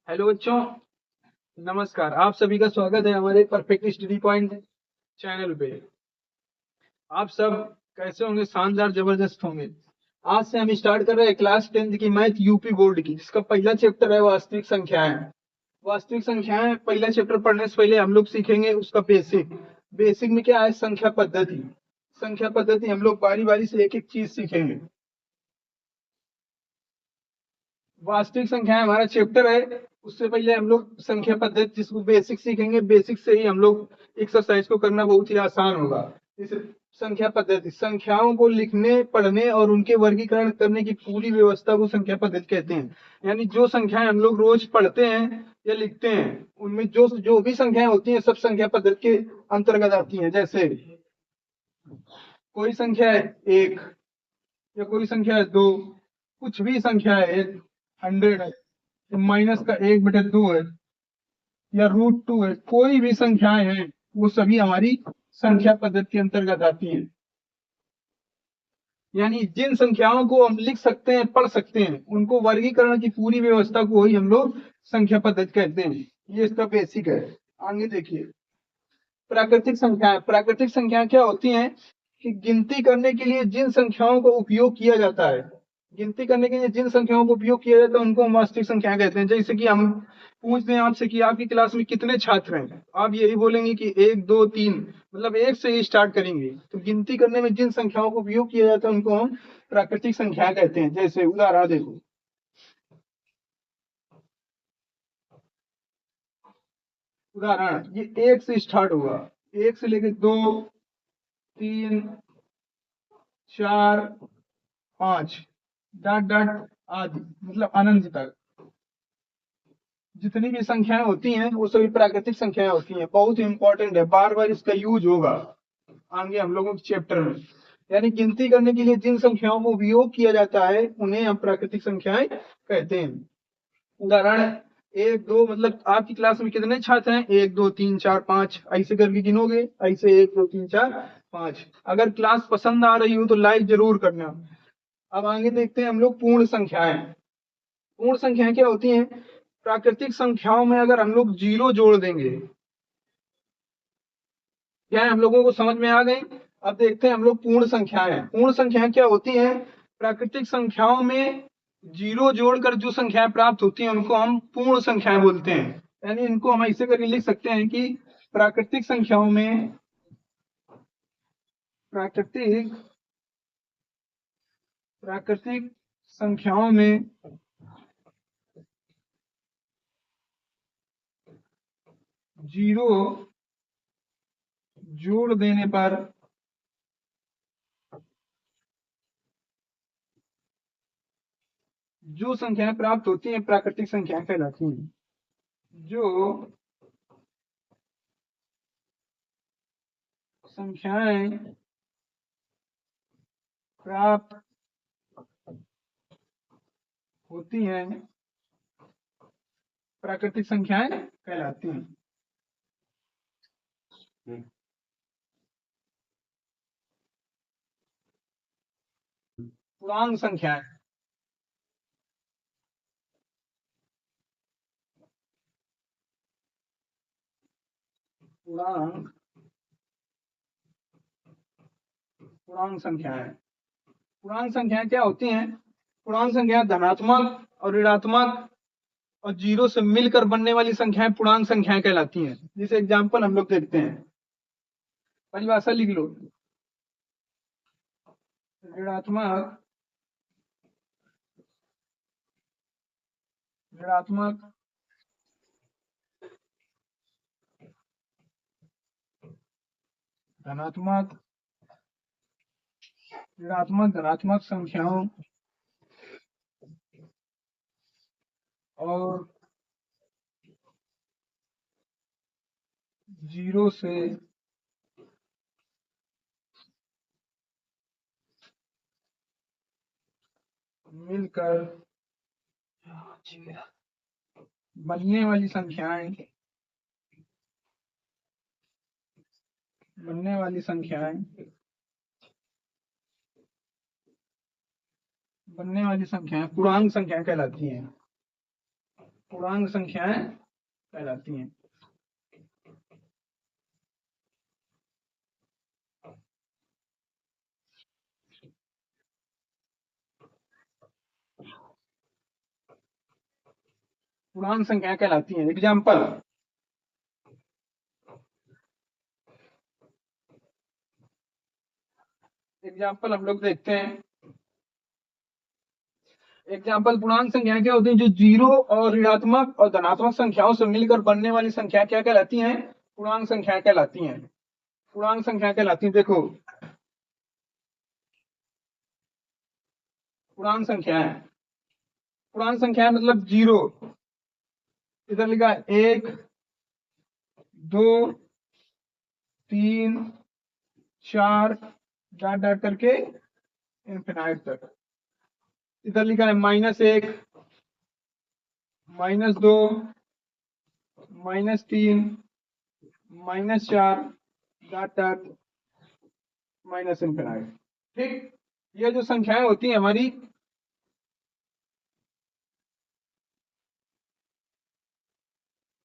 Hello बच्चों, नमस्कार। आप सभी का स्वागत है हमारे परफेक्ट स्टडी पॉइंट चैनल पे। आप सब कैसे होंगे? शानदार, जबरदस्त होंगे। आज से हम स्टार्ट कर रहे हैं क्लास 10th की मैथ यूपी बोर्ड की, जिसका पहला चैप्टर है वास्तविक संख्याएं। वास्तविक संख्याएं पहला चैप्टर पढ़ने से पहले हम लोग सीखेंगे उसका बेसिक। बेसिक में क्या है? संख्या पद्धति। संख्या पद्धति हम लोग बारी बारी से एक एक चीज सीखेंगे। वास्तविक संख्या हमारा चैप्टर है, उससे पहले हम लोग संख्या पद्धति जिसको बेसिक सीखेंगे। बेसिक से ही हम लोग एक्सरसाइज को करना बहुत ही आसान होगा। जैसे संख्या पद्धति, संख्याओं को लिखने, पढ़ने और उनके वर्गीकरण करने की पूरी व्यवस्था को संख्या पद्धति कहते हैं। यानी जो संख्याएं हम लोग रोज पढ़ते हैं या लिखते हैं, उनमें जो जो भी संख्याएं होती हैं सब संख्या पद्धति के अंतर्गत आती हैं। जैसे कोई संख्या है एक, या कोई संख्या है दो, कुछ भी संख्या है, 100 है, माइनस का 1/2 है, या √2 है, कोई भी संख्याएं हैं वो सभी हमारी संख्या पद्धति के अंतर्गत आती हैं। यानी जिन संख्याओं को हम लिख सकते हैं, पढ़ सकते हैं, उनको वर्गीकरण की पूरी व्यवस्था को ही हम लोग संख्या पद्धति कहते हैं। ये इसका बेसिक है। आगे देखिए, प्राकृतिक संख्या। प्राकृतिक संख्या क्या होती हैं कि गिनती करने के लिए जिन संख्याओं का उपयोग किया जाता है, गिनती करने के लिए जिन संख्याओं का उपयोग किया जाता है उनको हम वास्तविक संख्या कहते हैं। जैसे कि हम पूछते हैं आपसे कि आपकी क्लास में कितने छात्र हैं, आप यही बोलेंगे कि 1 2 3, मतलब एक से ही स्टार्ट करेंगे। तो गिनती करने में जिन संख्याओं का उपयोग किया जाता है उनको हम प्राकृतिक संख्या कहते हैं। जैसे उदाहरण देखो, उदाहरण ये 1 से स्टार्ट होगा, 1 से लेके 2 3 4 5 डॉट डॉट आदि, मतलब अनंत तक जितनी भी संख्याएं होती हैं वो सभी प्राकृतिक संख्याएं होती हैं। बहुत इंपॉर्टेंट है, बार बार इसका यूज होगा आगे हम लोगों के चैप्टर में। यानी गिनती करने के लिए जिन संख्याओं का उपयोग किया जाता है उन्हें हम प्राकृतिक संख्याएं कहते हैं। उदाहरण 1 2, मतलब आपकी क्लास में कितने छात्र हैं? 1 2 3 4 5, ऐसे करके गिनोगे, ऐसे 1 2 3 4 5। अगर क्लास पसंद आ रही हो तो लाइक जरूर करना। अब आगे देखते हैं हम लोग पूर्ण संख्याएं। पूर्ण संख्याएं क्या होती हैं? प्राकृतिक संख्याओं में अगर हम लोग जीरो जोड़ देंगे, क्या हम लोगों को समझ में आ गई? अब देखते हैं हम लोग पूर्ण संख्याएं। पूर्ण संख्याएं क्या होती हैं? प्राकृतिक संख्याओं में जीरो जोड़कर जो संख्याएं प्राप्त होती हैं उनको हम पूर्ण संख्याएं बोलते हैं। यानी इनको हम ऐसे करके लिख सकते हैं कि प्राकृतिक संख्याओं में, प्राकृतिक प्राकृतिक संख्याओं में जीरो जोड़ देने पर जो संख्याएं प्राप्त होती हैं प्राकृतिक संख्याएं कहलाती हैं। जो संख्याएं प्राप्त होती हैं प्राकृतिक संख्याएं कहलाती हैं। पूर्णांक संख्याएं, पूर्णांक पूर्णांक संख्याएं। पूर्णांक संख्याएं क्या होती हैं? पूर्णांक संख्याएं धनात्मक और ऋणात्मक और जीरो से मिलकर बनने वाली संख्याएं पूर्णांक संख्याएं कहलाती हैं। जैसे एग्जांपल हम लोग देखते हैं, परिभाषा लिख लो। ऋणात्मक ऋणात्मक धनात्मक ऋणात्मक धनात्मक संख्याओं और जीरो से मिलकर बनने वाली संख्याएं बनने वाली संख्याएं बनने वाली संख्याएं पूर्णांक संख्याएं कहलाती हैं। पूर्णांक संख्याएं कहलाती हैं। पूर्णांक संख्याएं कहलाती हैं। एग्जाम्पल, हम लोग देखते हैं। एग्जाम्पल, पूर्णांक संख्याएं क्या होती हैं? जो जीरो और ऋणात्मक और धनात्मक संख्याओं से मिलकर बनने वाली संख्या क्या कहलाती हैं? पूर्णांक संख्याएं कहलाती हैं। पूर्णांक संख्या कहलाती हैं। देखो, पूर्णांक संख्याएं, पूर्णांक संख्याएं मतलब जीरो, इधर लिखा है 1 2 3 4 डॉट डॉट करके इनफिनाइट तक। इधर लिखा है -1 -2 -3 -4 डॉट डॉट माइनस इनफिनाइट। ठीक, ये जो संख्याएं होती हैं हमारी,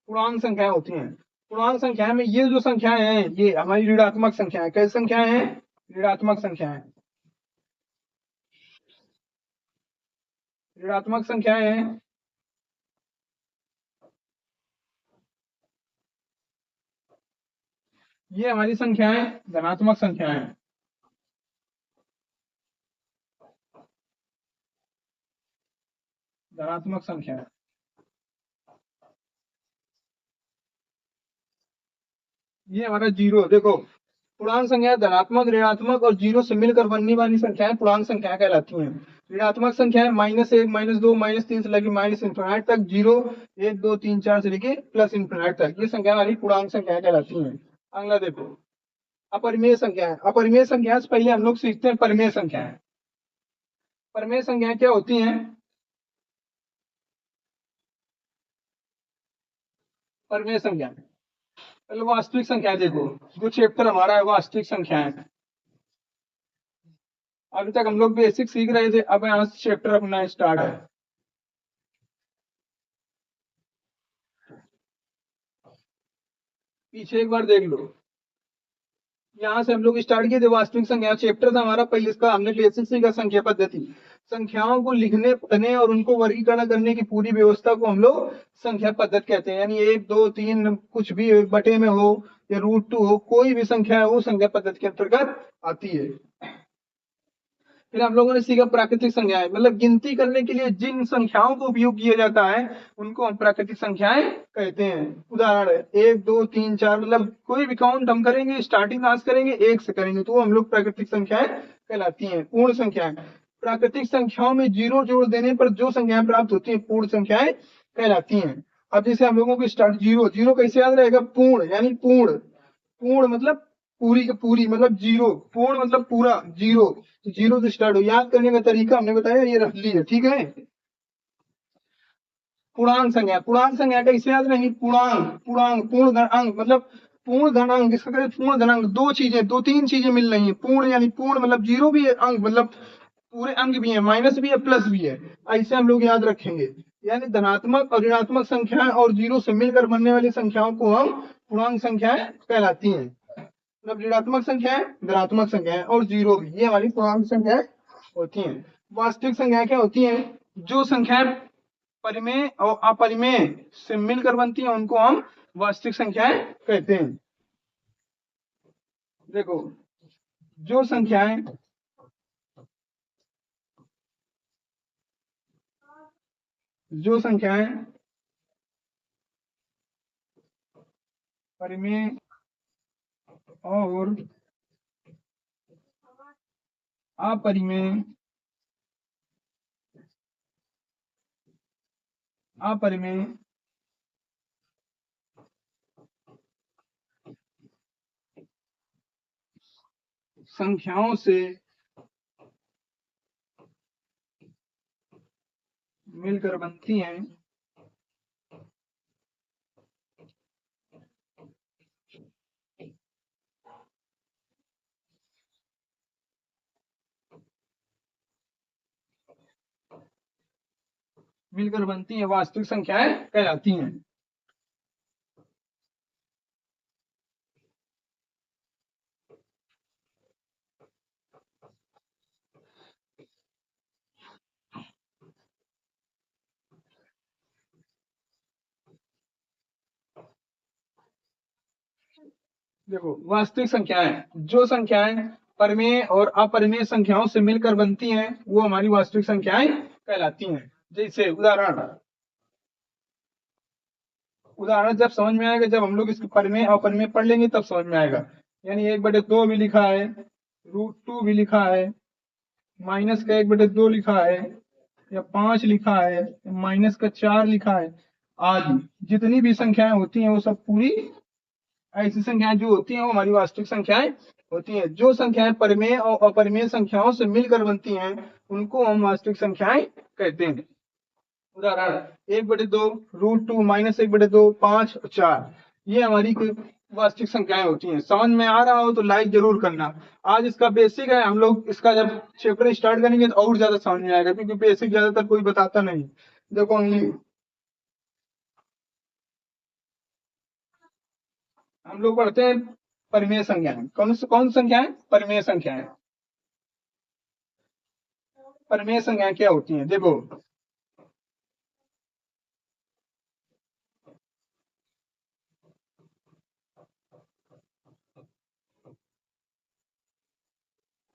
पूर्णांक संख्याएं होती हैं। पूर्णांक संख्याएं में ये जो संख्याएं हैं ये हमारी ऋणात्मक संख्याएं। कैसी संख्याएं हैं? ऋणात्मक संख्याएं। ऋणात्मक संख्याएं हैं। ये हमारी संख्याएं धनात्मक संख्याएं हैं। धनात्मक संख्याएं, ये हमारा जीरो। देखो, पूर्णांक संख्या धनात्मक, ऋणात्मक और जीरो से मिलकर बनने वाली संख्याएं पूर्णांक संख्या कहलाती हैं। ऋणात्मक संख्याएं -1 -2 -3 से लेकर माइनस इंफिनाइट तक, जीरो 1 2 3 4 से लेकर प्लस इंफिनाइट तक, ये संख्या हमारी पूर्णांक संख्या कहलाती हैं। अगला देखो, अपरिमेय संख्याएं। अपरिमेय संख्या से पहले हम लोग सीखते हैं परिमेय संख्याएं। परिमेय संख्याएं क्या होती हैं? परिमेय संख्या पहले वास्तविक संख्या। देखो, जो चैप्टर हमारा है वास्तविक संख्याएं, अभी तक हम लोग बेसिक सीख रहे थे, अब यहाँ से चैप्टर अपना स्टार्ट है। पीछे एक बार देख लो, यहाँ से हम लोग स्टार्ट किए थे वास्तविक संख्या। चैप्टर था हमारा पहले, इसका हमने बेसिक सीखा संख्या पद्धति। संख्याओं को लिखने, पढ़ने और उनको वर्गीकरण करने की पूरी व्यवस्था को हम लोग संख्या पद्धति कहते हैं। यानी 1 2 3 कुछ भी बटे में हो या √2 हो, कोई भी संख्या है वो संख्या पद्धति के अंतर्गत आती है। फिर हम लोगों ने सीखा प्राकृतिक संख्याएं, मतलब गिनती करने के लिए जिन संख्याओं का उपयोग किया जाता है उनको हम प्राकृतिक संख्याएं कहते हैं। उदाहरण है 1 2 3 4, मतलब कोई भी काउंट हम करेंगे, स्टार्टिंग क्लास करेंगे 1 से करेंगे तो हम लोग प्राकृतिक संख्याएं कहलाती हैं। पूर्ण संख्याएं, प्राकृतिक संख्याओं में जीरो जोड़ देने पर जो संख्याएं प्राप्त होती है पूर्ण संख्याएं कहलाती हैं। अब जैसे हम लोगों को स्टार्ट जीरो, जीरो कैसे याद रहेगा? पूर्ण, यानी पूर्ण। पूर्ण मतलब पूरी की पूरी, मतलब जीरो। पूर्ण मतलब पूरा, जीरो। तो जीरो से स्टार्ट हो। याद करने का तरीका हमने बताया, ये रख लीजिए, ठीक है। पूर्णांक संख्या, पूर्णांक संख्या का इसे याद रहेंगी। पूर्णांक, पूर्णांक पूर्ण धन अंक, मतलब पूर्ण धनांक, इसका कहते हैं पूर्ण धनांक। दो चीजें, दो तीन चीजें मिल रही है। पूर्ण यानी पूर्ण मतलब जीरो भी है, अंक मतलब पूरे अंक भी है, माइनस भी है, प्लस भी है। ऐसे हम लोग याद रखेंगे। यानी धनात्मक और ऋणात्मक संख्याएं और जीरो से मिलकर बनने वाली संख्याओं को हम पूर्णांक संख्याएं कहलाती हैं। मतलब ऋणात्मक संख्याएं, धनात्मक संख्याएं और जीरो भी, ये हमारी पूर्णांक संख्याएं होती हैं। वास्तविक संख्याएं क्या होती हैं? जो संख्याएं परिमेय और अपरिमेय से मिलकर बनती हैं उनको हम वास्तविक संख्याएं कहते हैं। देखो, जो संख्याएं जो संख्याएं परिमेय और अपरिमेय अपरिमेय संख्याओं से मिलकर बनती हैं मिलकर बनती हैं वास्तविक संख्याएं कहलाती हैं। देखो वास्तविक संख्याएं, जो संख्याएं परिमेय और अपरिमेय संख्याओं से मिलकर बनती हैं वो हमारी वास्तविक संख्याएं कहलाती हैं। जैसे उदाहरण, उदाहरण जब समझ में आएगा, जब हम लोग इसके परिमेय और अपरिमेय पढ़ लेंगे तब समझ में आएगा। यानी 1/2 भी लिखा है, √2 भी लिखा है, माइनस का 1/2 लिखा है, या 5 लिखा है, माइनस का 4 लिखा है, आदि जितनी भी संख्याएं होती हैं वो सब पूरी ऐसी संख्याएं जो होती हैं वो हमारी वास्तविक संख्याएं होती हैं। जो संख्याएं परिमेय और अपरिमेय संख्याओं से मिलकर बनती हैं उनको हम वास्तविक संख्याएं कहते हैं। उदाहरण 1/2, √2, -1/2, 5 और 4, ये हमारी वास्तविक संख्याएं होती हैं। समझ में आ रहा हो तो लाइक जरूर करना। आज इसका बेसिक है, हम लोग इसका जब चैप्टर स्टार्ट करेंगे तो और ज्यादा समझ में आएगा, क्योंकि बेसिक ज्यादातर कोई बताता नहीं। देखो हम लोग पढ़ते हैं परिमेय संख्याएं। कौन संख्याएं? परिमेय संख्याएं। परिमेय संख्याएं क्या होती हैं? देखो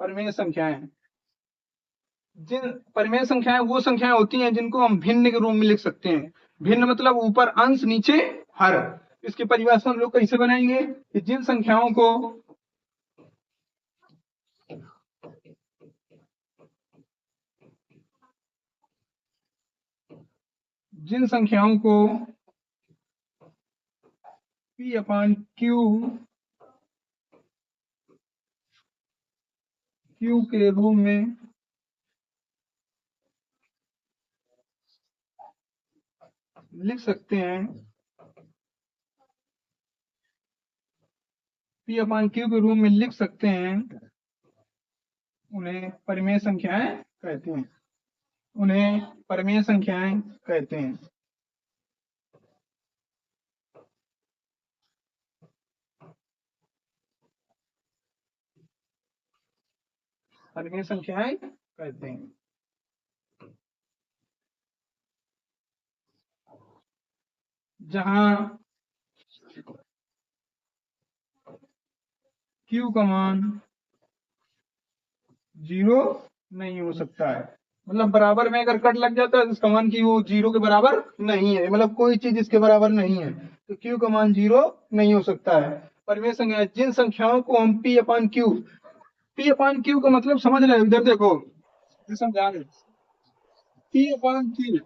परिमेय संख्याएं, जिन परिमेय संख्याएं वो संख्याएं होती हैं जिनको हम भिन्न के रूप में लिख सकते हैं। भिन्न मतलब ऊपर अंश नीचे हर। इसकी परिभाषा हम लोग कैसे बनाएंगे कि जिन संख्याओं को P/Q के रूप में लिख सकते हैं, P/Q के रूप में लिख सकते हैं, उन्हें परिमेय संख्याएं कहते हैं। उन्हें परिमेय संख्याएं कहते हैं। परिमेय संख्याएं कहते हैं। जहां Q का मान 0 नहीं हो सकता है। मतलब बराबर में अगर कट लग जाता है तो इसका मान की वो 0 के बराबर नहीं है, मतलब कोई चीज इसके बराबर नहीं है, तो Q का मान 0 नहीं हो सकता है। परिमेय संख्या जिन संख्याओं को हम P/Q का मतलब समझ रहे हो? इधर देखो, समझा रहे P/Q।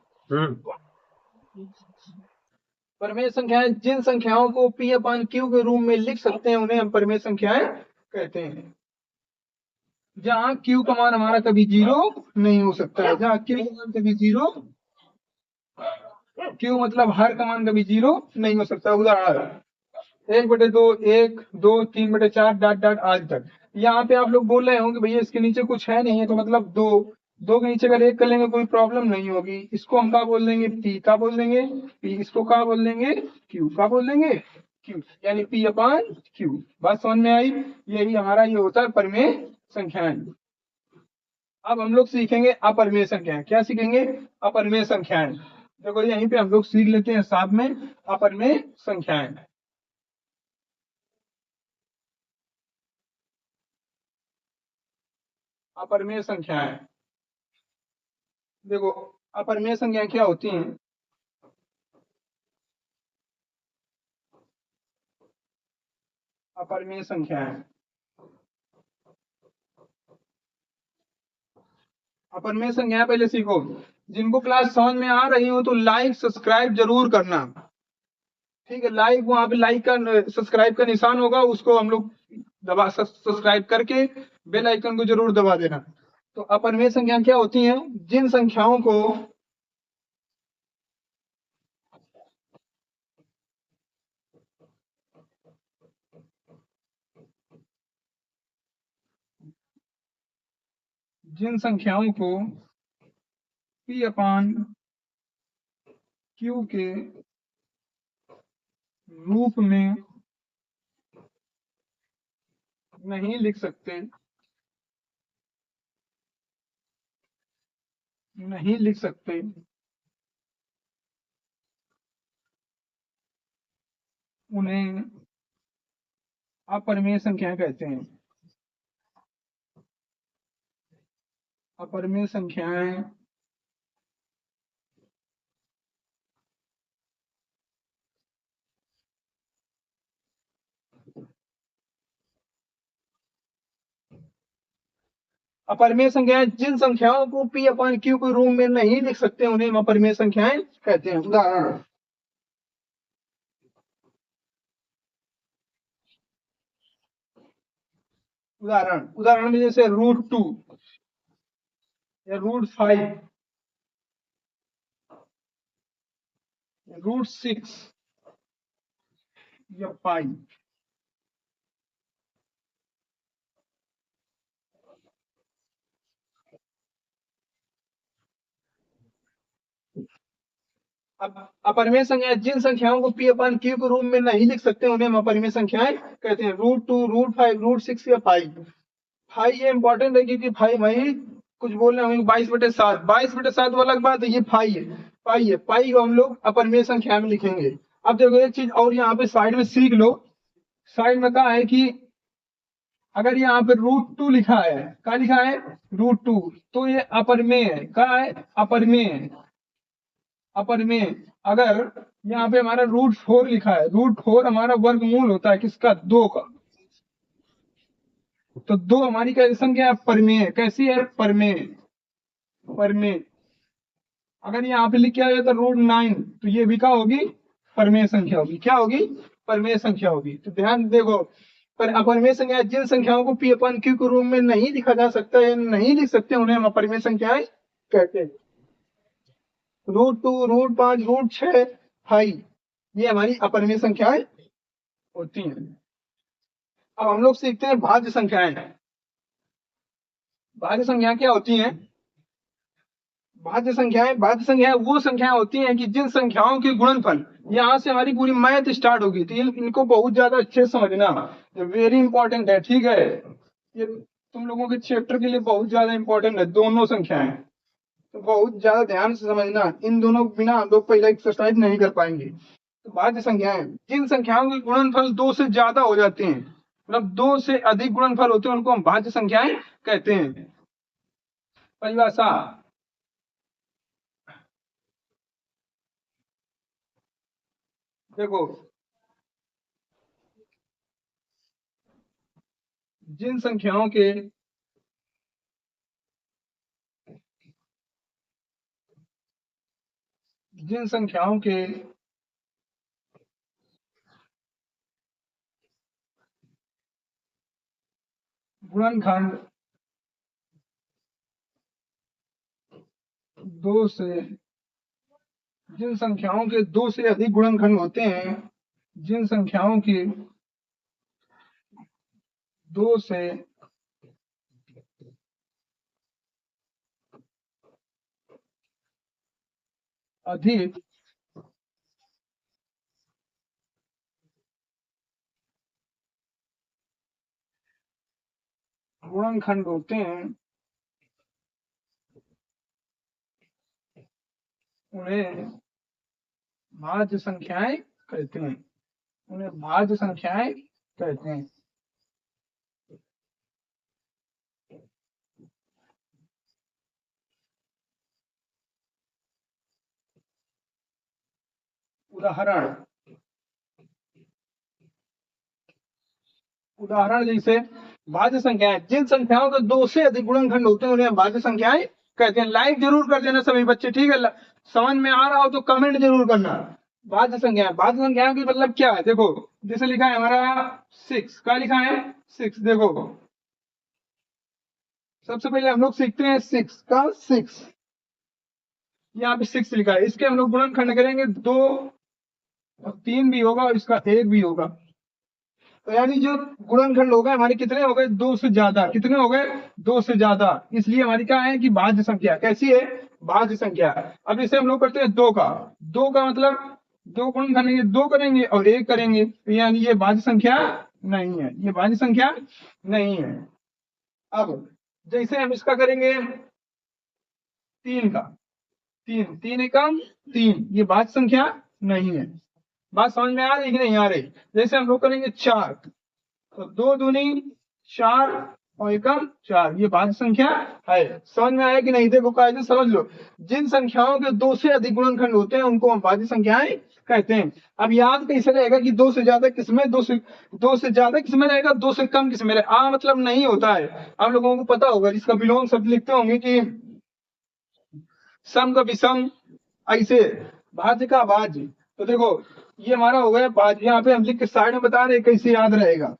परिमेय संख्याएं जिन संख्याओं को P/Q के रूप में लिख सकते हैं उन्हें हम परिमेय संख्याएं कहते हैं। जहाँ Q का मान हमारा कभी 0 नहीं हो सकता है। जहाँ Q का मान कभी 0, Q मतलब हर का मान कभी 0 नहीं हो सकता। उदाहरण 1/2, 1, 2, 3/4 डॉट डॉट आज तक। यहाँ पे आप लोग बोल रहे होंगे भैया इसके नीचे कुछ है नहीं है, तो मतलब 2, 2 के नीचे अगर 1 कर लेंगे कोई प्रॉब्लम नहीं होगी। इसको हम क्या बोल देंगे? P का बोल देंगे। P इसको क्या बोल देंगे? Q का बोल देंगे। Q यानी P/Q। बात समझ में आई? यही हमारा ये होता है परिमेय संख्याएं। अब हम लोग सीखेंगे अपरिमेय संख्याएं। क्या सीखेंगे? अपरिमेय संख्याएं। देखो यहीं पे हम लोग सीख लेते हैं साथ में अपरिमेय संख्याएं। अपरिमेय संख्याएं, देखो अपरिमेय संख्याएं क्या होती हैं? अपरिमेय संख्याएं, अपरिमेय संख्याएं पहले सीखो। जिनको क्लास समझ में आ रही हो तो लाइक सब्सक्राइब जरूर करना। ठीक है, लाइक वहां पे लाइक का सब्सक्राइब का निशान होगा, उसको हम लोग दबा सब्सक्राइब करके बेल आइकन को जरूर दबा देना। तो अपरिमेय संख्या क्या होती हैं? जिन संख्याओं को जिन संख्याओं को P/Q क्यू के रूप में नहीं लिख सकते, नहीं लिख सकते, उन्हें अपरिमेय संख्याएं कहते हैं। अपरिमेय संख्याएं अपरिमेय संख्याएं जिन संख्याओं को पी अपन क्यू के रूप में नहीं लिख सकते उन्हें हम अपरिमेय संख्याएं कहते हैं। उदाहरण, उदाहरण में जैसे √2 या √5, √6 या पाई। अब अपरिमेय संख्याएं जिन संख्याओं को पी अपन क्यू के रूप में नहीं लिख सकते उन्हें हम अपरिमेय संख्याएं कहते हैं। √2, √5, √6 या पाई। भाई ये इंपॉर्टेंट है क्योंकि भाई कुछ बोल रहे हैं 22/7, 22/7 अलग बात है, ये पाई है, पाई है, पाई को हम लोग अपरिमेय संख्या में लिखेंगे। अब देखो एक चीज और यहाँ पे साइड में सीख लो, साइड में कहा है कि अगर यहाँ पे √2 लिखा है, क्या लिखा है √2, तो ये अपरिमेय है, क्या है अपरिमेय है, अपरिमेय। अगर यहाँ पे हमारा √4 लिखा है, √4 हमारा वर्गमूल होता है किसका 2 का, तो 2 हमारी कैसी संख्या है परिमेय, कैसी है परिमेय, परिमेय। अगर यहाँ पे लिख के आया तो √9 तो ये भी क्या होगी परिमेय संख्या होगी, क्या होगी परिमेय संख्या होगी। तो ध्यान देखो, पर अपरिमेय संख्या जिन संख्याओं को पी अपन क्यू के रूप में नहीं लिखा जा सकता है, नहीं लिख सकते उन्हें हम अपरिमेय संख्याएं कहते हैं। √2, √5, √6, भाई ये हमारी अपरिमेय संख्याएं होती हैं। अब हम लोग सीखते हैं भाज्य संख्याएं। भाज्य संख्या क्या होती हैं? भाज्य संख्याएं वो संख्याएं होती हैं कि जिन संख्याओं के गुणनफल, यहाँ से हमारी पूरी मैथ स्टार्ट होगी, तो इनको बहुत ज्यादा अच्छे से समझना, वेरी इंपॉर्टेंट है, ठीक है, ये तुम लोगों के चैप्टर के लिए बहुत ज्यादा इंपॉर्टेंट है, दोनों संख्याएं, तो बहुत ज्यादा ध्यान से समझना, इन दोनों के बिना हम लोग पहले एक्सरसाइज नहीं कर पाएंगे। तो भाज्य संख्याएं जिन संख्याओं के गुणनफल 2 से ज्यादा हो जाते हैं, मतलब 2 से अधिक गुणनफल होते हैं, उनको हम भाज्य संख्याएं कहते हैं। परिभाषा, देखो जिन संख्याओं के गुणनखंड 2 से, जिन संख्याओं के 2 से अधिक गुणनखंड होते हैं, जिन संख्याओं के 2 से अधिक गुणनखंड होते हैं, उन्हें भाज्य संख्याएं कहते हैं, उन्हें भाज्य संख्याएं कहते हैं। उदाहरण, जैसे भाज्य संख्याएं जिन संख्याओं के 2 से अधिक गुणनखंड होते हैं उन्हें भाज्य संख्याएं कहते हैं। लाइक जरूर कर देना सभी बच्चे, ठीक है, समझ में आ रहा हो तो कमेंट जरूर करना। भाज्य संख्याओं की मतलब क्या है, देखो जैसे लिखा है हमारा 6, क्या लिखा है 6, देखो सबसे पहले हम लोग सीखते हैं 6 का 6, यहाँ पे 6 लिखा है, इसके हम लोग गुणनखंड करेंगे 2 और 3 भी होगा और इसका 1 भी होगा, तो यानी जो गुणनखंड हो गए हमारे कितने हो गए 2 से ज्यादा, कितने हो गए 2 से ज्यादा, इसलिए हमारी क्या है कि भाज्य संख्या कैसी है भाज्य संख्या। अब इसे हम लोग करते हैं दो का मतलब दो गुण करेंगे, दो करेंगे और एक करेंगे, तो यानी ये भाज्य संख्या नहीं है, ये भाज्य संख्या नहीं है। अब जैसे हम इसका करेंगे तीन का, तीन तीन एकम तीन, ये भाज्य संख्या नहीं है। बात समझ में आ रही कि नहीं आ रही? जैसे हम लोग करेंगे चार, तो दो दूनी चार और एकम चार, ये भाज्य संख्या है। समझ में आया कि नहीं? देखो कायदे समझ लो, जिन संख्याओं के दो से अधिक गुणनखंड होते हैं उनको हम भाज्य संख्याएं कहते हैं। अब याद कैसे रहेगा कि दो से ज्यादा किसमें, दो से ज्यादा किसमें रहेगा, दो से कम किसमें रहेगा? मतलब नहीं होता है। आप लोगों को पता होगा, जिसका विलोम शब्द लिखते होंगे कि सम का विषम, ऐसे भाज्य का भाज्य। तो देखो ये हमारा हो गया भाज्य, यहाँ पे हम लिख के साइड में बता रहे कैसे याद रहेगा।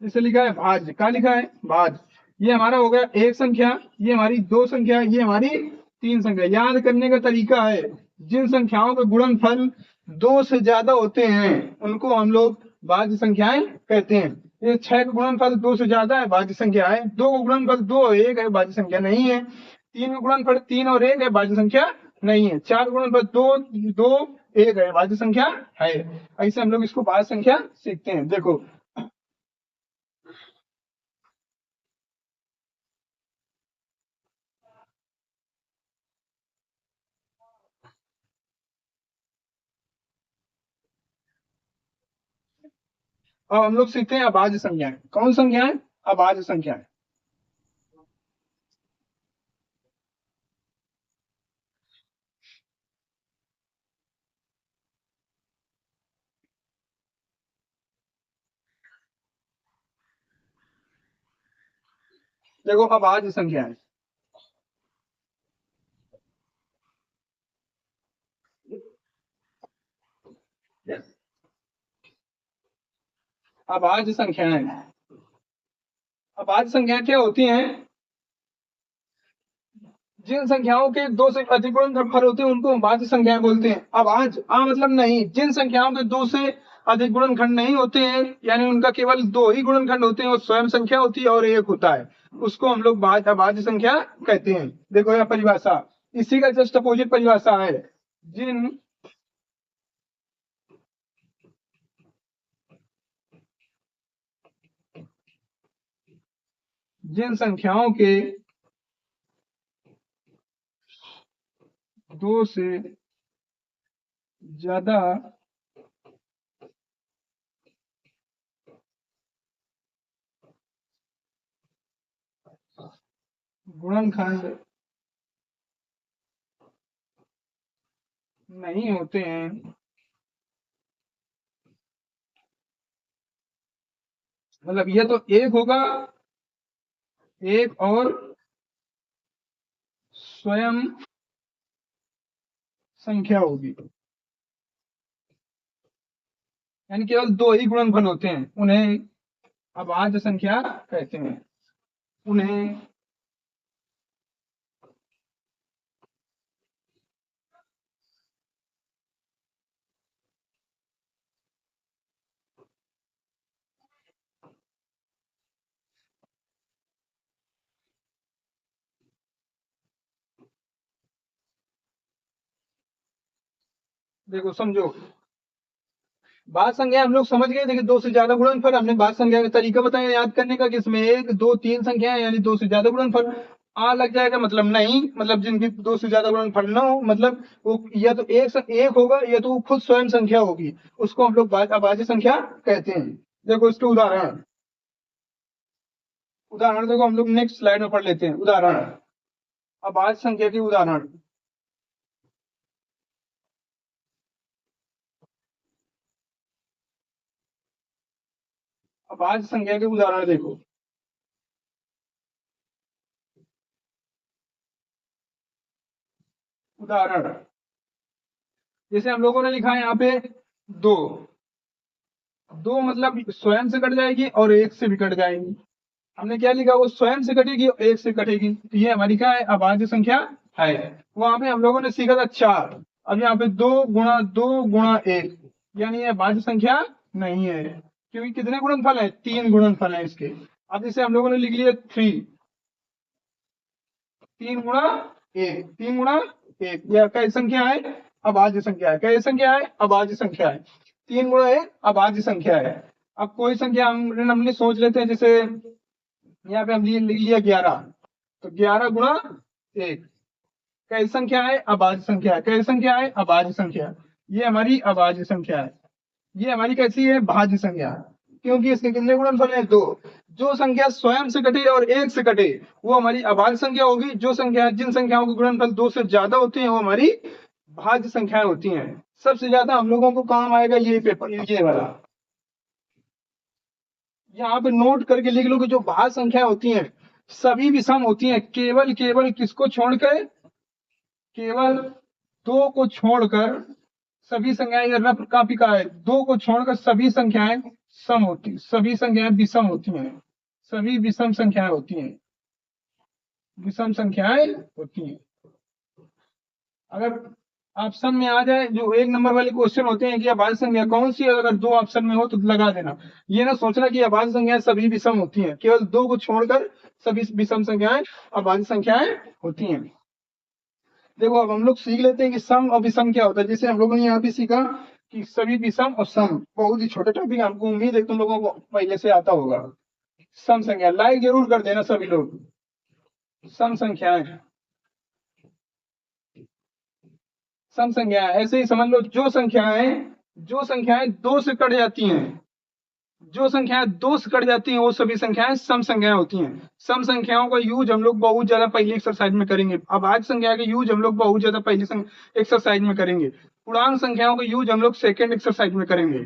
इसे लिखा है भाज्य, क्या लिखा है? भाज्य। ये हमारा हो गया एक संख्या, ये हमारी दो संख्या, ये हमारी तीन संख्या। याद करने का तरीका है, जिन संख्याओं के गुणनफल दो से ज्यादा होते हैं उनको हम लोग भाज्य संख्याएं कहते हैं। ये 6 का गुणनफल दो से ज्यादा है, भाज्य संख्या है। दो का गुणनफल दो और एक है, भाज्य संख्या नहीं है। तीन का गुणनफल तीन और एक है, भाज्य संख्या नहीं है। चार का गुणनफल दो दो एक है, भाज्य संख्या है। ऐसे हम लोग इसको भाज्य संख्या सीखते हैं। देखो अब हम लोग सीखते हैं अभाज्य संख्याएं। कौन संख्याएं? अभाज्य संख्याएं। देखो अभाज्य संख्याएं, अभाज्य संख्याएं, अभाज्य संख्याएं क्या होती हैं? जिन संख्याओं के दो से अधिक गुणनफल होते हैं उनको हम भाज्य संख्याएं बोलते हैं। अब आज मतलब नहीं, जिन संख्याओं के दो से अधिक गुणनखंड नहीं होते हैं, यानी उनका केवल दो ही गुणनखंड होते हैं और स्वयं संख्या होती है और एक होता है, उसको हम लोग अभाज्य संख्या कहते हैं। देखो यह परिभाषा, इसी का जस्ट अपोजिट परिभाषा है। जिन जिन संख्याओं के दो से ज्यादा गुणनखंड नहीं होते हैं, मतलब ये तो एक होगा, एक और स्वयं संख्या होगी, यानी केवल दो ही गुणनफल होते हैं, उन्हें अभाज्य संख्या कहते हैं। उन्हें देखो समझो, भाज्य संख्या हम लोग समझ गए। देखिए दो से ज्यादा गुणनफल, हमने भाज्य संख्या का तरीका बताया याद करने का कि इसमें एक दो तीन संख्या है, यानी दो से ज्यादा गुणनफल। आ लग जाएगा मतलब नहीं, मतलब जिनकी दो से ज्यादा गुणनफल ना हो, मतलब वो या तो एक होगा या तो वो खुद स्वयं संख्या होगी, उसको हम लोग अभाज्य संख्या कहते हैं। देखो इसके उदाहरण, उदाहरण देखो हम लोग नेक्स्ट स्लाइड में पढ़ लेते हैं। उदाहरण, अभाज्य संख्या के उदाहरण। अभाज्य संख्या के उदाहरण देखो। उदाहरण जैसे हम लोगों ने लिखा है यहाँ पे दो, दो मतलब स्वयं से कट जाएगी और एक से भी कट जाएगी। हमने क्या लिखा? वो स्वयं से कटेगी और एक से कटेगी, तो ये हमारी क्या है? अभाज्य संख्या है। वहां पे हम लोगों ने सीखा था चार, अब यहाँ पे दो गुणा एक, यानी ये भाज्य संख्या नहीं है, क्योंकि कितने गुणनफल है? तीन गुणनफल है इसके। अब इसे हम लोगों ने लिख लिया थ्री, तीन गुणा एक, तीन गुणा 1। यह कैसी संख्या है? अभाज्य संख्या है। कैसी संख्या है? अभाज्य संख्या है। 3 गुणा 1 अभाज्य संख्या है। अब कोई संख्या हमने सोच लेते हैं, जैसे यहाँ पे हम लिख लिया 11, तो 11 गुणा 1 कैसी संख्या है? अभाज्य संख्या है। कैसी संख्या है? अभाज्य संख्या है। ये हमारी अभाज्य संख्या है। ये हमारी कैसी है? भाज्य संख्या। क्योंकि इसके कितने गुणनफल है? 2। जो संख्या स्वयं से कटे और 1 से कटे वो हमारी अभाज्य संख्या होगी। जो संख्या, जिन संख्याओं के गुणनफल 2 से ज्यादा होते हैं वो हमारी भाज्य संख्याएं होती हैं। सबसे ज्यादा हम लोगों को काम आएगा ये पेपर, ये वाला। यहाँ पे नोट करके लिख लो कि जो भाज्य संख्या होती हैं सभी विषम होती हैं, केवल किसको छोड़कर? केवल 2 को छोड़कर सभी संख्याएं, रफ कॉपी का है, 2 को छोड़कर सभी संख्याएं सम होती, सभी संख्याएं विषम होती हैं। सभी विषम संख्याएं होती हैं। विषम संख्याएं होती हैं। अगर ऑप्शन में आ जाए, जो 1 नंबर वाले क्वेश्चन होते हैं कि अभाज्य संख्या कौन सी है, अगर 2 ऑप्शन में हो तो लगा देना। ये ना सोचना कि अभाज्य संख्याएं सभी विषम होती हैं, केवल 2 को छोड़कर सभी विषम संख्याएं अभाज्य संख्याएं होती हैं। देखो अब हम लोग सीख लेते हैं कि सम और विषम क्या होता है। जैसे हम लोगों ने यहाँ भी सीखा कि सभी विषम और सम, बहुत ही छोटे टॉपिक, हमको उम्मीद है तुम लोगों को पहले से आता होगा। सम संख्या, लाइक जरूर कर देना सभी लोग। सम संख्याएं, सम संख्या ऐसे ही समझ लो, जो संख्याएं 2 से कट जाती हैं, जो संख्याएं 2 से कट जाती हैं वो सभी संख्याएं सम संख्याएं होती हैं। सम संख्याओं का यूज हम लोग बहुत ज्यादा पहली एक्सरसाइज में करेंगे। अभाज्य संख्या का यूज हम लोग बहुत ज्यादा पहली एक्सरसाइज में करेंगे। पूर्णांक संख्याओं का यूज हम लोग सेकेंड एक्सरसाइज में करेंगे।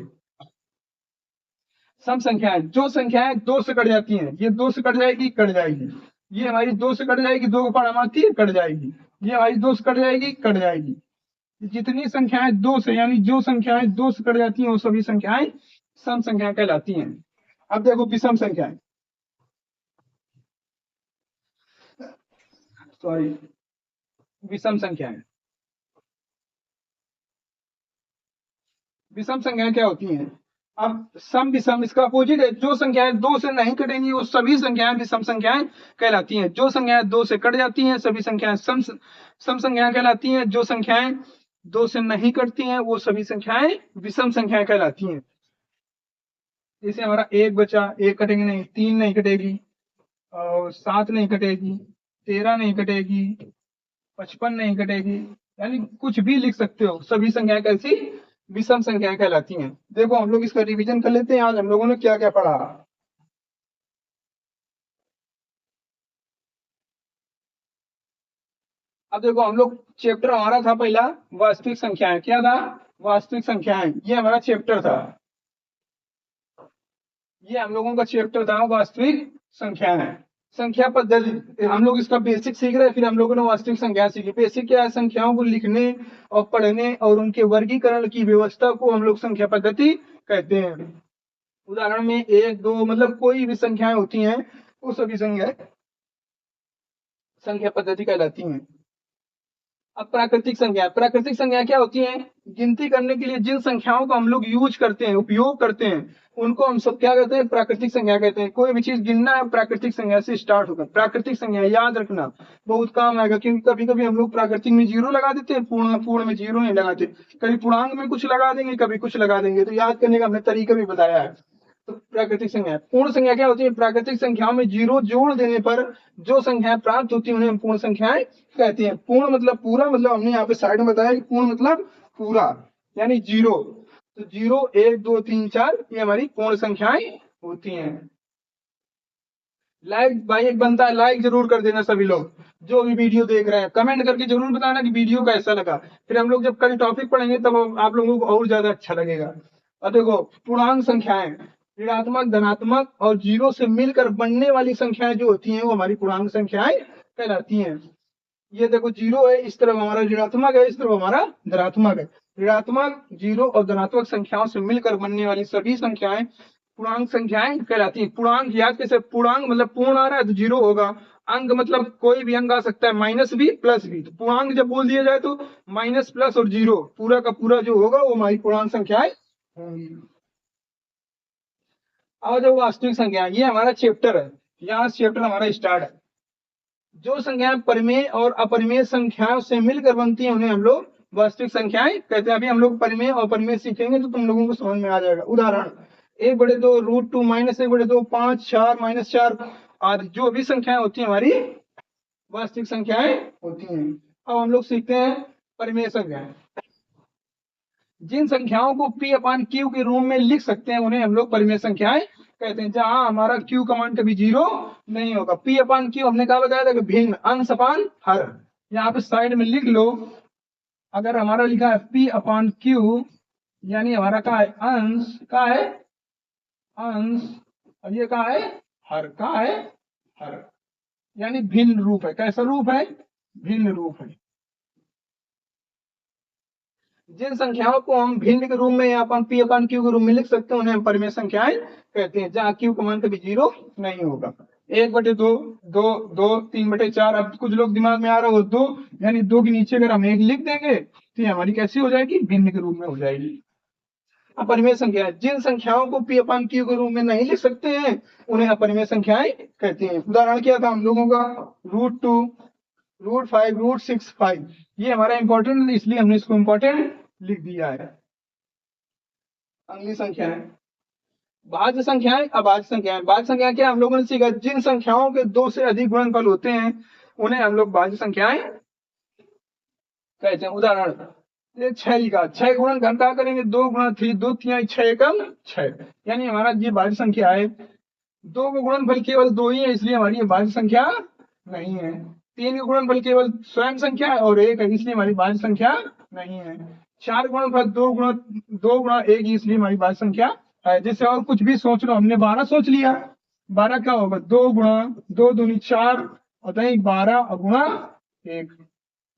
सम संख्याएं, जो संख्याएं 2 से कट जाती हैं, ये 2 से कट जाएगी, कट जाएगी। ये हमारी 2 से कट जाएगी, 2 को पढ़ा आती है, कट जाएगी। ये हमारी 2 से कट जाएगी, कट जाएगी। जितनी संख्याएं 2 से, यानी जो संख्याएं 2 से कट जाती हैं वो सभी संख्याएं सम संख्या कहलाती हैं। अब देखो विषम संख्याएं, सॉरी, विषम संख्याएं। विषम संख्याएं क्या होती हैं? अब सम विषम इसका अपोजिट है। जो संख्याएं 2 से नहीं कटेंगी वो सभी संख्याएं विषम संख्याएं कहलाती हैं। जो संख्याएं 2 से कट जाती हैं सभी संख्याएं सम संख्याएं कहलाती हैं। जो संख्याएं 2 से नहीं कटती हैं वो सभी संख्याएं विषम संख्याएं कहलाती हैं। जैसे हमारा 1 बचा, 1 कटेंगे नहीं, 3 नहीं कटेगी, और 7 नहीं कटेगी, 13 नहीं कटेगी, 55 नहीं कटेगी, यानी कुछ भी लिख सकते हो। सभी संख्याएं कैसी? विषम संख्याएं कहलाती हैं। देखो हम लोग इसका रिवीजन कर लेते हैं, आज हम लोगों ने क्या क्या पढ़ा। अब देखो हम लोग, चैप्टर हमारा था पहला वास्तविक संख्याएं। क्या था? वास्तविक संख्याएं। ये हमारा चैप्टर था, ये हम लोगों का चैप्टर था वास्तविक संख्याएं। संख्या पद्धति हम लोग इसका बेसिक सीख रहे हैं, फिर हम लोगों ने वास्तविक संख्या सीखी। बेसिक क्या है? संख्याओं को लिखने और पढ़ने और उनके वर्गीकरण की व्यवस्था को हम लोग संख्या पद्धति कहते हैं। उदाहरण में 1, 2, मतलब कोई भी संख्याएं होती हैं वो सभी संख्या पद्धति कहलाती हैं। अब प्राकृतिक संख्या, प्राकृतिक संख्या क्या होती है? गिनती करने के लिए जिन संख्याओं को हम लोग यूज करते हैं, उपयोग करते हैं, उनको हम सब क्या कहते हैं? प्राकृतिक संख्या कहते हैं। कोई भी चीज गिनना है प्राकृतिक संख्या से स्टार्ट होगा। प्राकृतिक संख्या याद रखना, बहुत काम आएगा, क्योंकि कभी कभी हम लोग प्राकृतिक में 0 लगा देते हैं, पूर्ण में 0 नहीं लगाते। कभी पूर्णांक में कुछ लगा देंगे, कभी कुछ लगा देंगे। तो याद करने का हमने तरीका भी बताया है। तो प्राकृतिक संख्या, पूर्ण संख्या क्या होती है? प्राकृतिक संख्याओं में 0 जोड़ देने पर जो संख्याएं प्राप्त होती है उन्हें हम पूर्ण संख्याएं कहते हैं। पूर्ण मतलब पूरा, मतलब हमने यहाँ पे साइड में बताया कि पूर्ण मतलब पूरा, यानी 0। तो 0, 1, 2, 3, 4 ये हमारी पूर्ण संख्याएं होती हैं। लाइक भाई एक बनता है, लाइक जरूर कर देना सभी लोग जो भी वीडियो देख रहे हैं। कमेंट करके जरूर बताना कि वीडियो कैसा लगा। फिर हम लोग जब कल टॉपिक पढ़ेंगे तब आप लोगों को और ज्यादा अच्छा लगेगा। और देखो पूर्णांक संख्याएं, ऋणात्मक, धनात्मक और 0 से मिलकर बनने वाली संख्याएं जो होती हैं वो हमारी पूर्णांक संख्याएं कहलाती हैं। ये देखो 0 है, इस तरफ हमारा ऋणात्मक है, इस तरफ हमारा धनात्मक है। ऋणात्मक, 0 और धनात्मक संख्याओं से मिलकर बनने वाली सभी संख्याएं पूर्णांक संख्याएं कहलाती हैं। पूर्णांक याद कैसे? पूर्णांक मतलब पूर्ण आ रहा है तो 0 होगा। अंक मतलब कोई भी अंक आ सकता है, माइनस भी प्लस भी। तो पूर्णांक जब बोल दिया जाए तो माइनस, प्लस और 0 पूरा का पूरा जो होगा वो हमारी पूर्णांक संख्याएं होंगी। और जो वास्तविक संख्या, ये हमारा चैप्टर है, यहाँ चैप्टर हमारा स्टार्ट है। जो संख्याएं परिमेय और अपरिमेय संख्याओं से मिलकर बनती हैं उन्हें हम लोग वास्तविक संख्याएं कहते हैं। अभी हम लोग परिमेय और अपरिमेय सीखेंगे तो तुम लोगों को समझ में आ जाएगा। उदाहरण 1/2 √2 -1/2 5 4 -4 आदि जो भी संख्याएं होती हैं हमारी वास्तविक संख्याएं होती हैं। अब हम लोग सीखते हैं परिमेय संख्याएं। जिन संख्याओं को P/Q के रूप में लिख सकते हैं उन्हें हम लोग परिमेय संख्याएं कहते हैं। जहां हमारा Q का मान कभी 0 नहीं होगा। P/Q हमने कहा बताया था कि भिन्न अंश अपान हर। यहाँ पे साइड में लिख लो, अगर हमारा लिखा है P/Q यानी हमारा क्या है अंश, क्या है अंश, और ये क्या है हर, क्या है हर, यानी भिन्न रूप है। कैसा रूप है? भिन्न रूप है। जिन संख्याओं को हम भिन्न के रूप में या अपन P/Q के रूप में लिख सकते हैं उन्हें हम परिमेय संख्याएं कहते हैं। जहां Q का मान कभी 0 नहीं होगा। 1/2 2 2 3/4। अब कुछ लोग दिमाग में आ रहा हो 2 यानी 2 के नीचे अगर हम 1 लिख देंगे तो ये हमारी कैसी हो जाएगी? भिन्न के रूप में हो जाएगी। अपरिमेय संख्याएं, जिन संख्याओं को P/Q के रूप में नहीं लिख सकते हैं उन्हें अपरिमेय संख्याएं कहते हैं। उदाहरण क्या था हम लोगों का? √2 √5 √6 5। ये हमारा इंपॉर्टेंट इसलिए हमने इसको इंपॉर्टेंट लिख दिया है। अगली संख्या है भाज्य संख्याएं, अभाज्य संख्याएं। भाज्य संख्या क्या हम लोगों ने सीखा? जिन संख्याओं के 2 से अधिक गुणनफल होते हैं उन्हें हम लोग भाज्य संख्याएं कहते हैं। उदाहरण 6 लिखा, 6 गुणन घन क्या करेंगे? 2 × 3 2 3 6 एकम 6, यानी हमारा ये भाज्य संख्या है। 2 का गुणनफल केवल 2 ही है इसलिए हमारी ये भाज्य संख्या नहीं है। 3 का गुणनफल केवल स्वयं संख्या है और 1 है इसलिए हमारी भाज्य संख्या नहीं है। 4 गुणनफल 2 × 1 इसलिए हमारी भाज्य संख्या है। जैसे और कुछ भी सोच लो, हमने 12 सोच लिया, 12 क्या होगा? 2 × 2 दूनी 4 और 12 और गुणा 1।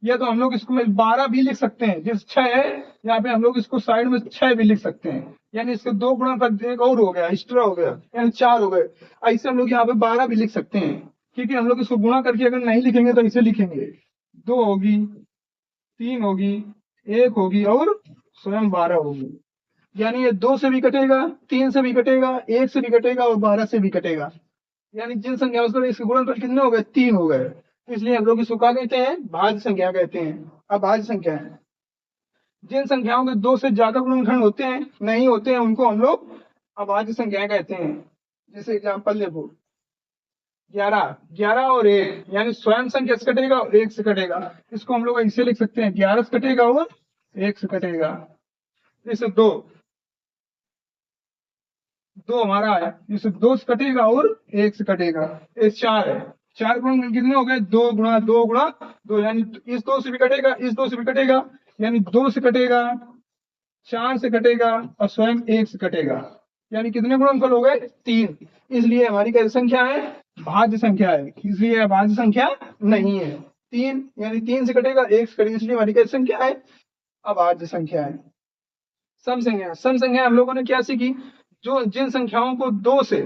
या तो हम लोग इसको 12 भी लिख सकते हैं, जैसे 6 है यहाँ पे हम लोग इसको साइड में 6 भी लिख सकते हैं, यानी इसके 2 गुणनफल एक और हो गया, एक्स्ट्रा हो गया, यानी 4 हो गए। ऐसे हम लोग यहाँ पे 12 भी लिख सकते हैं, क्योंकि हम लोग इसको गुणा करके अगर नहीं लिखेंगे तो इसे लिखेंगे 2 होगी, 3 होगी, 1 होगी और स्वयं 12 होगी। यानी ये 2 से भी कटेगा, 3 से भी कटेगा, 1 से भी कटेगा और 12 से भी कटेगा। यानी जिन संख्या इसके गुणनफल कितने हो गए? 3 हो गए। इसलिए हम लोग इसको क्या कहते हैं? भाज्य संख्या कहते हैं। अभाज्य संख्या है जिन संख्याओं के 2 से ज्यादा गुणनखंड होते हैं नहीं होते हैं उनको हम लोग अभाज्य संख्याएं कहते हैं। जैसे एग्जांपल देखो 11 और 1, यानी स्वयं संख्या से कटेगा और 1 से कटेगा। इसको हम लोग ऐसे लिख सकते हैं 11 से कटेगा और 1 से कटेगा। जैसे 2 हमारा है, जैसे 2 से कटेगा और 1 से कटेगा। ये 4 है, 4 गुण कितने हो गए? 2 × 2 × 2, यानी इस 2 से भी कटेगा, इस 2 से भी कटेगा, यानी 2 से कटेगा, 4 से कटेगा और स्वयं 1 से कटेगा। यानी कितने गुणनफल हो गए? 3। इसलिए हमारी कैसी संख्या है? भाज्य संख्या है, इसलिए अभाज्य संख्या नहीं है। 3 यानी 3 से कटेगा, 1 से कटेगा, इसलिए हमारी कैसी संख्या है? अभाज्य संख्या है। सम संख्या, सम संख्या हम लोगों ने क्या सीखी? जो जिन संख्याओं को 2 से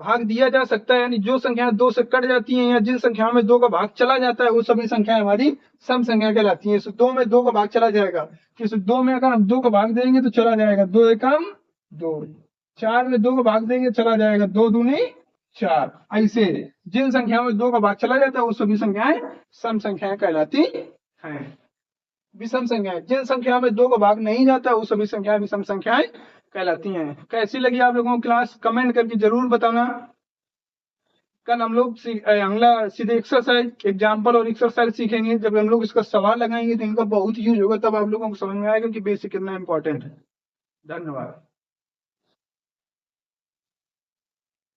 भाग दिया जा सकता है, यानी जो संख्याएं 2 से कट जाती हैं या जिन संख्याओं में 2 का भाग चला जाता है वो सभी संख्याएं हमारी सम संख्या कहलाती हैं। इस 2 में 2 का भाग चला जाएगा, इस 2 में अगर हम 2 का भाग देंगे तो चला जाएगा 2 एकम 2। 4 में 2 का भाग देंगे चला जाएगा 2 दूनी 4। ऐसे जिन संख्याओं में 2 का भाग चला जाता है वो सभी संख्याएं सम संख्याएं कहलाती हैं। विषम संख्याएं, जिन संख्याओं में 2 का भाग नहीं जाता वो सभी संख्याएं विषम संख्याएं कहलाती हैं। कैसी लगी आप लोगों को क्लास? कमेंट करके जरूर बताना। कल हम लोग अगला सीधे एक्सरसाइज, एग्जाम्पल और एक्सरसाइज सीखेंगे। जब हम लोग इसका सवाल लगाएंगे तो इनका बहुत यूज होगा, तब आप लोगों को समझ में आएगा कि बेसिक कितना इंपॉर्टेंट है। धन्यवाद।